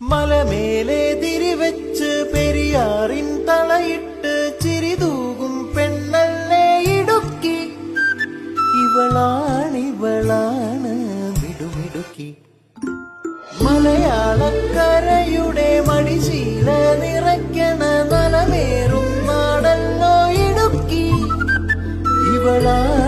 മലമേലെ തിരിവെച്ച് പെരിയാറിൻ തളയിട്ട് ചിരിതൂകും പെണ്ണല്ലേ ഇടുക്കി. ഇവളാണ് മിടുമിടുക്കി. മലയാളക്കരയുടെ മടിശീല നിറയ്ക്കണ നലമേറും നാടല്ലോ ഇടുക്കി. ഇവളാണ്